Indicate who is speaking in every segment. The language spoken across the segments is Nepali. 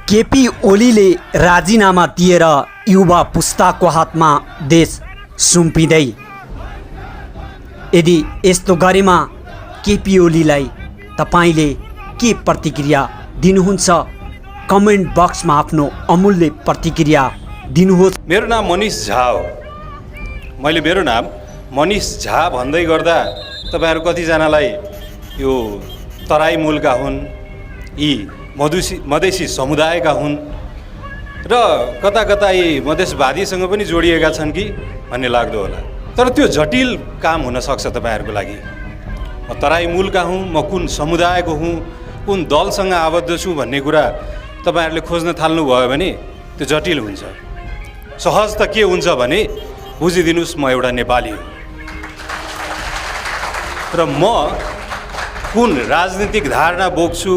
Speaker 1: केपी ओलीले राजीनामा दिएर युवा पुस्ताको हातमा देश सुम्पिँदै यदि यस्तो गरेमा केपी ओलीलाई तपाईले के प्रतिक्रिया दिनुहुन्छ? कमेन्ट बक्समा आफ्नो अमूल्य प्रतिक्रिया दिनुहोस्।
Speaker 2: मेरो नाम मनिष झा हो। मैले मेरो नाम मनिष झा भन्दै गर्दा तपाईहरु कतिजनालाई यो तराई मूलका हुन्, यी मधेसी समुदायका हुन् र कता कता यी मधेसवादीसँग पनि जोडिएका छन् कि भन्ने लाग्दो होला। तर त्यो जटिल काम हुन सक्छ तपाईहरुको लागि। म तराई मूलका हुँ, म कुन समुदायको हुँ, कुन दलसँग आबद्ध छु भन्ने कुरा तपाईहरुले खोज्न थाल्नु भयो भने त्यो जटिल हुन्छ। सहज त के हुन्छ भने बुझिदिनुस्, म एउटा नेपाली हुँ र म कुन राजनीतिक धारणा बोक्छु,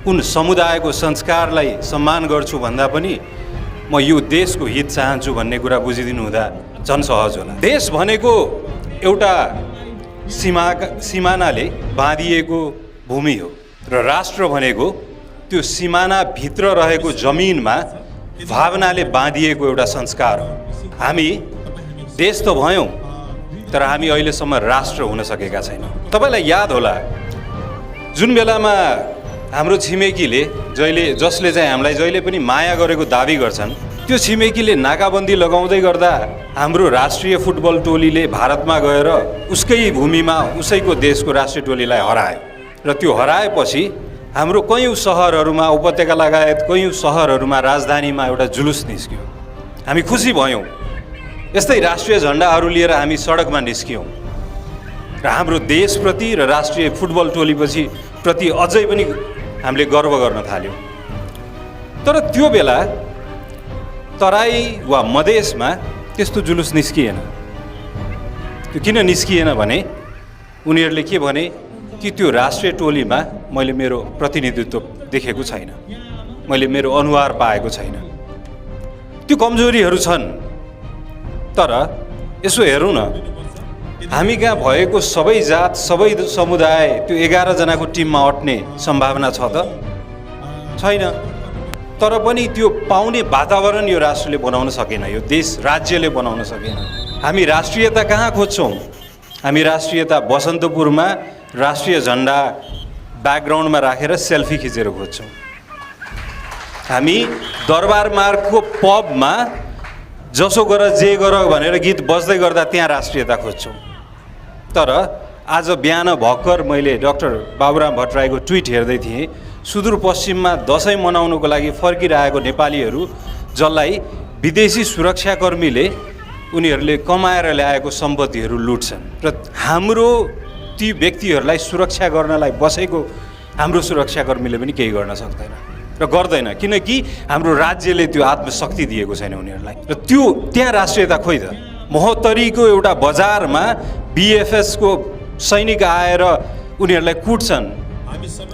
Speaker 2: कुन समुदायको संस्कारलाई सम्मान गर्छु भन्दा पनि म यो देशको हित चाहन्छु भन्ने कुरा बुझिदिनु हुँदा झन् सहज होला। देश भनेको एउटा सिमानाले बाँधिएको भूमि हो र राष्ट्र भनेको त्यो सिमानाभित्र रहेको जमिनमा भावनाले बाँधिएको एउटा संस्कार हो। हामी देश त भयौँ, तर हामी अहिलेसम्म राष्ट्र हुन सकेका छैनौँ। तपाईलाई याद होला, जुन बेलामा हाम्रो छिमेकीले जसले चाहिँ हामीलाई जहिले पनि माया गरेको दाबी गर्छन्, त्यो छिमेकीले नाकाबन्दी लगाउँदै गर्दा हाम्रो राष्ट्रिय फुटबल टोलीले भारतमा गएर उसकै भूमिमा उसैको देशको राष्ट्रिय टोलीलाई हरायो र त्यो हराएपछि हाम्रो कयौँ सहरहरूमा, उपत्यका लगायत कयौँ सहरहरूमा, राजधानीमा एउटा जुलुस निस्क्यो। हामी खुसी भयौँ। यस्तै राष्ट्रिय झन्डाहरू लिएर हामी सडकमा निस्क्यौँ र हाम्रो देशप्रति र राष्ट्रिय फुटबल टोलीप्रति अझै पनि हामीले गर्व गर्न थाल्यौँ। तर त्यो बेला तराई वा मधेसमा त्यस्तो जुलुस निस्किएन। त्यो किन निस्किएन भने उनीहरूले के भने कि त्यो राष्ट्रिय टोलीमा मैले मेरो प्रतिनिधित्व देखेको छैन, मैले मेरो अनुहार पाएको छैन। त्यो कमजोरीहरू छन्। तर यसो हेरौँ न, हामी कहाँ भएको सबै जात, सबै समुदाय त्यो 11 जनाको टिममा अट्ने सम्भावना छ त? छैन। तर पनि त्यो पाउने वातावरण यो राष्ट्रले बनाउन सकेन, यो देश राज्यले बनाउन सकेन। हामी राष्ट्रियता कहाँ खोज्छौँ? हामी राष्ट्रियता बसन्तपुरमा राष्ट्रिय झन्डा ब्याकग्राउन्डमा राखेर सेल्फी खिचेर खोज्छौँ। हामी दरबार मार्गको पबमा जसो गर जे गर भनेर गीत बज्दै गर्दा त्यहाँ राष्ट्रियता खोज्छौँ। तर आज बिहान भर्खर मैले डाक्टर बाबुराम भट्टराईको ट्विट हेर्दै थिएँ। सुदूरपश्चिममा दसैँ मनाउनको लागि फर्किरहेको नेपालीहरू जसलाई विदेशी सुरक्षाकर्मीले उनीहरूले कमाएर ल्याएको सम्पत्तिहरू लुट्छन् र हाम्रो ती व्यक्तिहरूलाई सुरक्षा गर्नलाई बसेको हाम्रो सुरक्षाकर्मीले पनि केही गर्न सक्दैन र गर्दैन, किनकि हाम्रो राज्यले त्यो आत्मशक्ति दिएको छैन उनीहरूलाई। र त्यहाँ राष्ट्रियता खोइ त? महोत्तरीको एउटा बजारमा बीएफएसको सैनिक आएर उनीहरूलाई कुट्छन्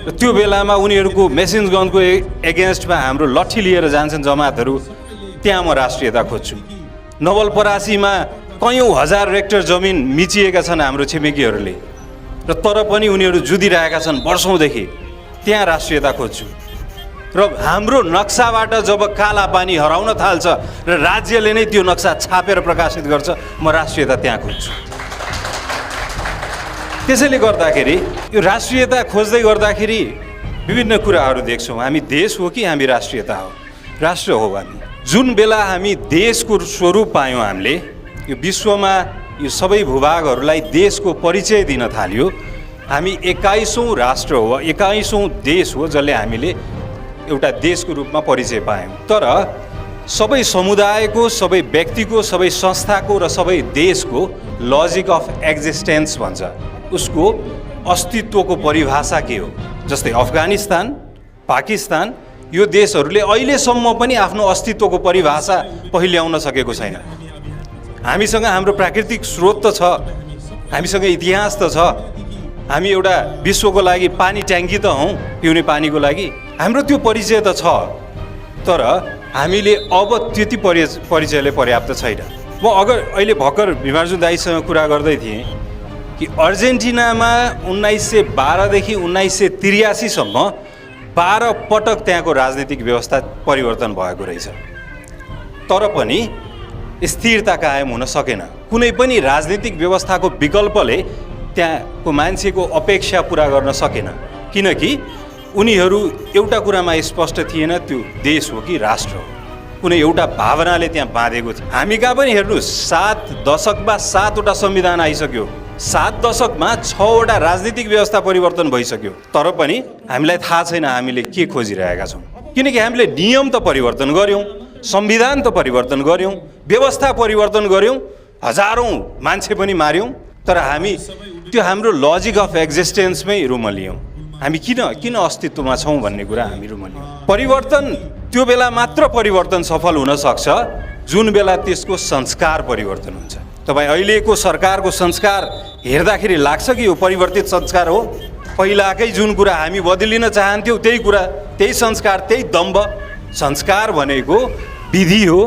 Speaker 2: र त्यो बेलामा उनीहरूको मेसिन गनको एगेन्स्टमा हाम्रो लट्ठी लिएर जान्छन् जमातहरू। त्यहाँ म राष्ट्रियता खोज्छु। नवलपरासीमा कयौँ हजार हेक्टर जमिन मिचिएका छन् हाम्रो छिमेकीहरूले र तर पनि उनीहरू जुधिरहेका छन् वर्षौँदेखि। त्यहाँ राष्ट्रियता खोज्छु। र हाम्रो नक्साबाट जब काला पानी हराउन थाल्छ र राज्यले नै त्यो नक्सा छापेर प्रकाशित गर्छ, म राष्ट्रियता त्यहाँ खोज्छु। त्यसैले गर्दाखेरि यो राष्ट्रियता खोज्दै गर्दाखेरि विभिन्न कुराहरू देख्छौँ। हामी देश हो कि हामी राष्ट्रियता हो? राष्ट्र हो हामी। जुन बेला हामी देशको स्वरूप पायौँ, हामीले यो विश्वमा यो सबै भूभागहरूलाई देशको परिचय दिन थाल्यो। हामी 21औँ राष्ट्र हो, 21औँ देश हो जसले हामीले एउटा देशको रूपमा परिचय पायौँ। तर सबै समुदायको, सबै व्यक्तिको, सबै संस्थाको र सबै देशको लजिक अफ एक्जिस्टेन्स भन्छ, उसको अस्तित्वको परिभाषा के हो? जस्तै अफगानिस्तान, पाकिस्तान, यो देशहरूले अहिलेसम्म पनि आफ्नो अस्तित्वको परिभाषा पहिल्याउन सकेको छैन। हामीसँग हाम्रो प्राकृतिक स्रोत त छ, हामीसँग इतिहास त छ, हामी एउटा विश्वको लागि पानी ट्याङ्की त हौँ पिउने पानीको लागि, हाम्रो त्यो परिचय त छ। तर हामीले अब त्यति परिचयले पर्याप्त छैन। म अहिले भर्खर भिमार्जु दाइसँग कुरा गर्दै थिएँ कि अर्जेन्टिनामा 1912 देखि 1983 सम्म 12 पटक त्यहाँको राजनीतिक व्यवस्था परिवर्तन भएको रहेछ, तर पनि स्थिरता कायम हुन सकेन। कुनै पनि राजनीतिक व्यवस्थाको विकल्पले त्यहाँको मान्छेको अपेक्षा पुरा गर्न सकेन, किनकि उनीहरू एउटा कुरामा स्पष्ट थिएन, त्यो देश हो कि राष्ट्र हो। कुनै एउटा भावनाले त्यहाँ बाँधेको थियो। हामी कहाँ पनि हेर्नुहोस्, 7 दशकमा 7वटा संविधान आइसक्यो, 7 दशकमा 6वटा राजनीतिक व्यवस्था परिवर्तन भइसक्यो, तर पनि हामीलाई थाहा छैन हामीले के खोजिरहेका छौँ, किनकि हामीले नियम त परिवर्तन गऱ्यौँ, संविधान त परिवर्तन गऱ्यौँ, व्यवस्था परिवर्तन गऱ्यौँ, हजारौँ मान्छे पनि मार्यौँ, तर हामी त्यो हाम्रो लजिक अफ एक्जिस्टेन्समै रुमलियौँ। हामी किन अस्तित्वमा छौँ भन्ने कुरा हामी रुमलियौँ। परिवर्तन त्यो बेला मात्र परिवर्तन सफल हुन सक्छ जुन बेला त्यसको संस्कार परिवर्तन हुन्छ। तपाईँ अहिलेको सरकारको संस्कार हेर्दाखेरि लाग्छ कि यो परिवर्तित संस्कार हो। पहिलाकै जुन कुरा हामी बदलिन चाहन्थ्यौँ त्यही कुरा, त्यही संस्कार, त्यही दम्भ। संस्कार भनेको विधि हो,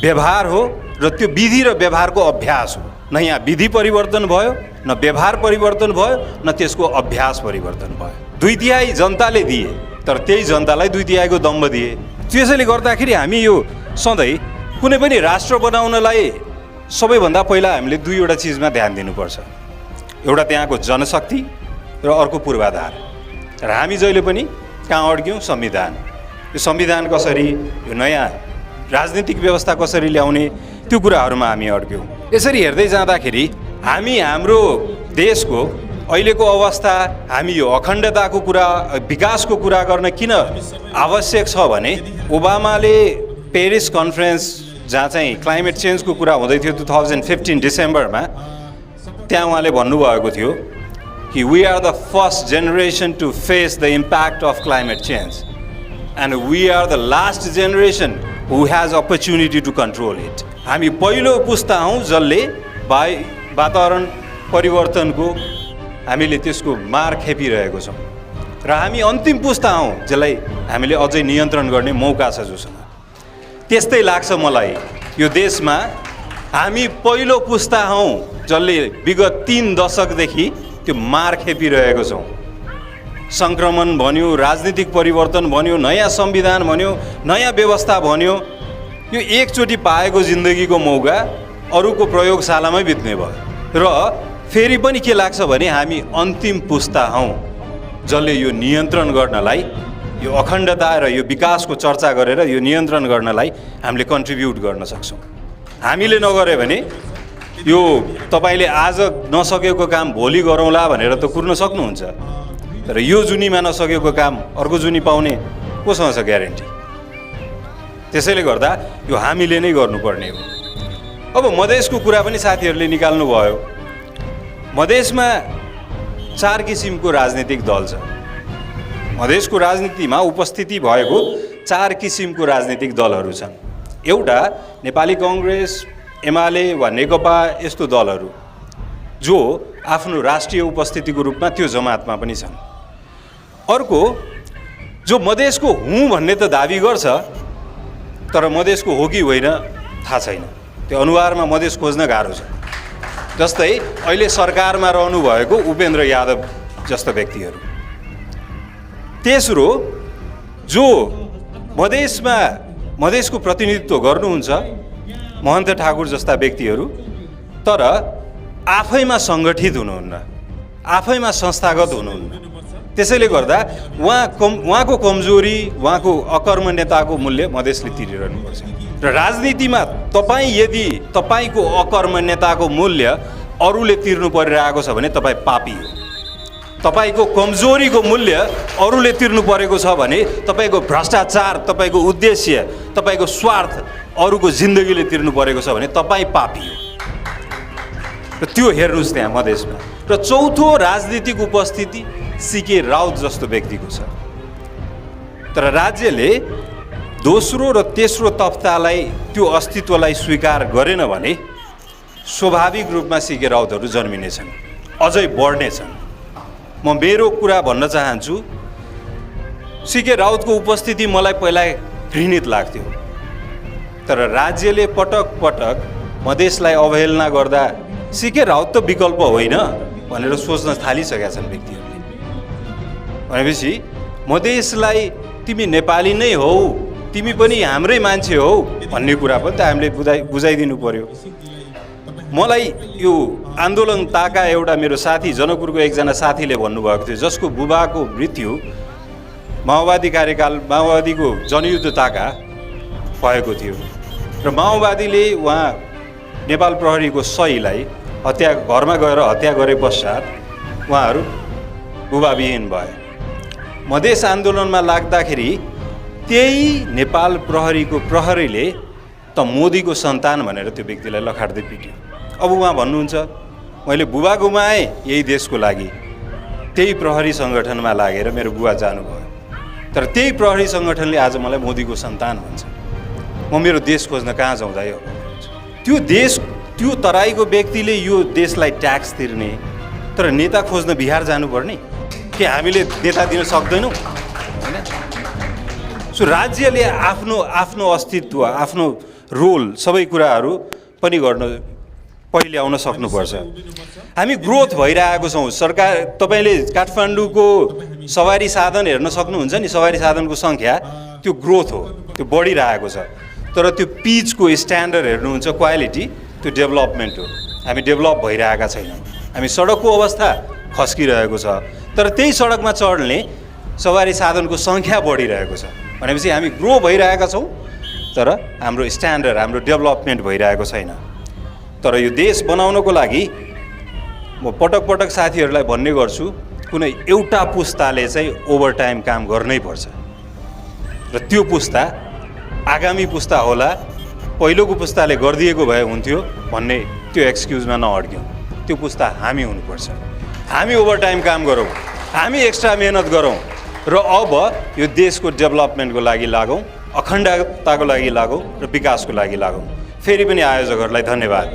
Speaker 2: व्यवहार हो, र त्यो विधि र व्यवहारको अभ्यास हो। न यहाँ विधि परिवर्तन भयो, न व्यवहार परिवर्तन भयो, न त्यसको अभ्यास परिवर्तन भयो। 2/3 जनताले दिए, तर त्यही जनतालाई 2/3 दम्भ दिए। त्यसैले गर्दाखेरि हामी यो सधैँ कुनै पनि राष्ट्र बनाउनलाई सबैभन्दा पहिला हामीले 2वटा चिजमा ध्यान दिनुपर्छ। एउटा त्यहाँको जनशक्ति र अर्को पूर्वाधार। र हामी जहिले पनि कहाँ अड्क्यौँ? संविधान। यो संविधान कसरी, यो नयाँ राजनीतिक व्यवस्था कसरी ल्याउने, त्यो कुराहरूमा हामी अड्क्यौँ। यसरी हेर्दै जाँदाखेरि हामी हाम्रो देशको अहिलेको अवस्था, हामी यो अखण्डताको कुरा, विकासको कुरा गर्न किन आवश्यक छ भने ओबामाले पेरिस कन्फरेन्स जहाँ चाहिँ क्लाइमेट चेन्जको कुरा हुँदै थियो 2015 डिसेम्बरमा, त्यहाँ उहाँले भन्नुभएको थियो कि we are the first generation to face the impact of climate change and we are the last generation who has opportunity to control it. हामी पहिलो पुस्ता हौँ जसले वातावरण परिवर्तनको हामीले त्यसको मार खेपिरहेको छौँ, र हामी अन्तिम पुस्ता हौँ जसलाई हामीले अझै नियन्त्रण गर्ने मौका छ जोसँग। त्यस्तै लाग्छ मलाई, यो देशमा हामी पहिलो पुस्ता हौँ जसले विगत 3 दशकदेखि त्यो मार खेपिरहेको छौँ। सङ्क्रमण भन्यो, राजनीतिक परिवर्तन भन्यो, नयाँ संविधान भन्यो, नयाँ व्यवस्था भन्यो, यो एकचोटि पाएको जिन्दगीको मौका अरूको प्रयोगशालामै बित्ने भयो। र फेरि पनि के लाग्छ भने हामी अन्तिम पुस्ता हौँ जसले यो नियन्त्रण गर्नलाई, यो अखण्डता र यो विकासको चर्चा गरेर यो नियन्त्रण गर्नलाई हामीले कन्ट्रिब्युट गर्न सक्छौँ। हामीले नगरे भने यो तपाईँले आज नसकेको काम भोलि गरौँला भनेर त कुर्न सक्नुहुन्छ, तर यो जुनीमा नसकेको काम अर्को जुनी पाउने कोसँग छ ग्यारेन्टी? त्यसैले गर्दा यो हामीले नै गर्नुपर्ने हो। अब मधेसको कुरा पनि साथीहरूले निकाल्नु भयो। मधेसमा 4 किसिमको राजनीतिक दल छ। मधेसको राजनीतिमा उपस्थिति भएको 4 किसिमको राजनीतिक दलहरू छन्। एउटा नेपाली कङ्ग्रेस, एमाले वा नेकपा यस्तो दलहरू जो आफ्नो राष्ट्रिय उपस्थितिको रूपमा त्यो जमातमा पनि छन्। अर्को जो मधेसको हुँ भन्ने त दाबी गर्छ, तर मधेसको हो कि होइन थाहा छैन। त्यो अनुहारमा मधेस खोज्न गाह्रो छ। जस्तै अहिले सरकारमा रहनु भएको उपेन्द्र यादव जस्ता व्यक्तिहरू। तेस्रो जो मधेसमा मधेसको प्रतिनिधित्व गर्नुहुन्छ, महन्त ठाकुर जस्ता व्यक्तिहरू, तर आफैमा सङ्गठित हुनुहुन्न, आफैमा संस्थागत हुनुहुन्न। त्यसैले गर्दा उहाँको कमजोरी, उहाँको अकर्मण्यताको मूल्य मधेसले तिरिरहनुपर्छ। र राजनीतिमा तपाईँ यदि तपाईँको अकर्मण्यताको मूल्य अरूले तिर्नु परिरहेको छ भने तपाईँ पापी हो। तपाईँको कमजोरीको मूल्य अरूले तिर्नु परेको छ भने, तपाईँको भ्रष्टाचार, तपाईँको उद्देश्य, तपाईँको स्वार्थ अरूको जिन्दगीले तिर्नु परेको छ भने तपाईँ पापी हो। र त्यो हेर्नुहोस् त्यहाँ मधेसमा। र चौथो राजनीतिक उपस्थिति सीके राउत जस्तो व्यक्तिको छ। तर राज्यले दोस्रो र तेस्रो तफ्तालाई, त्यो अस्तित्वलाई स्वीकार गरेन भने स्वाभाविक रूपमा सीके राउतहरू जन्मिनेछन्, अझै बढ्नेछन्। म मेरो कुरा भन्न चाहन्छु, सीके राउतको उपस्थिति मलाई पहिला घृणित लाग्थ्यो, तर राज्यले पटक पटक मधेसलाई अवहेलना गर्दा सीके राउत त विकल्प होइन भनेर सोच्न थालिसकेका छन् व्यक्तिहरूले। भनेपछि मधेसलाई तिमी नेपाली नै हौ, तिमी पनि हाम्रै मान्छे हौ भन्ने कुरा पनि त हामीले बुझाइदिनु पर्यो। मलाई यो आन्दोलनताका एउटा मेरो साथी जनकपुरको एकजना साथीले भन्नुभएको थियो, जसको बुबाको मृत्यु माओवादी कार्यकाल माओवादीको जनयुद्धताका भएको थियो र माओवादीले उहाँ नेपाल प्रहरीको सहीलाई हत्या घरमा गएर हत्या गरे पश्चात उहाँहरू बुबाविहीन भए। मधेस आन्दोलनमा लाग्दाखेरि त्यही नेपाल प्रहरीको प्रहरीले त मोदीको सन्तान भनेर त्यो व्यक्तिलाई लखाड्दै पिट्यो। अब उहाँ भन्नुहुन्छ मैले बुबा गुमाएँ यही देशको लागि, त्यही प्रहरी सङ्गठनमा लागेर मेरो बुबा जानुभयो, तर त्यही प्रहरी सङ्गठनले आज मलाई मोदीको सन्तान भन्छ। म मेरो देश खोज्न कहाँ जाउँदा यो त्यो देश त्यो तराईको व्यक्तिले यो देशलाई ट्याक्स तिर्ने, तर नेता खोज्न बिहार जानुपर्ने के हामीले नेता दिन सक्दैनौँ होइन? सो राज्यले आफ्नो आफ्नो अस्तित्व आफ्नो रोल सबै कुराहरू पनि गर्न पहिले आउन सक्नुपर्छ। हामी ग्रोथ भइरहेको छौँ। सरकार तपाईँले काठमाडौँको सवारी साधन हेर्न सक्नुहुन्छ नि, सवारी साधनको सङ्ख्या त्यो ग्रोथ हो, त्यो बढिरहेको छ, तर त्यो पिचको स्ट्यान्डर्ड हेर्नुहुन्छ क्वालिटी त्यो डेभलपमेन्ट हो। हामी डेभलप भइरहेका छैनौँ। हामी सडकको अवस्था खस्किरहेको छ, तर त्यही सडकमा चढ्ने सवारी साधनको सङ्ख्या बढिरहेको छ भनेपछि हामी ग्रो भइरहेका छौँ, तर हाम्रो स्ट्यान्डर्ड हाम्रो डेभलपमेन्ट भइरहेको छैन। तर यो देश बनाउनको लागि म पटक पटक साथीहरूलाई भन्ने गर्छु, कुनै एउटा पुस्ताले चाहिँ ओभरटाइम काम गर्नै पर्छ र त्यो पुस्ता आगामी पुस्ता होला, पहिलोको पुस्ताले गरिदिएको भए हुन्थ्यो भन्ने त्यो एक्सक्युजमा नअड्क्यौँ। त्यो पुस्ता हामी हुनुपर्छ। हामी ओभरटाइम काम गरौँ, हामी एक्स्ट्रा मेहनत गरौँ र अब यो देशको डेभलपमेन्टको लागि लागौँ, अखण्डताको लागि लागौँ र विकासको लागि लागौँ। फेरि पनि आयोजकहरूलाई धन्यवाद।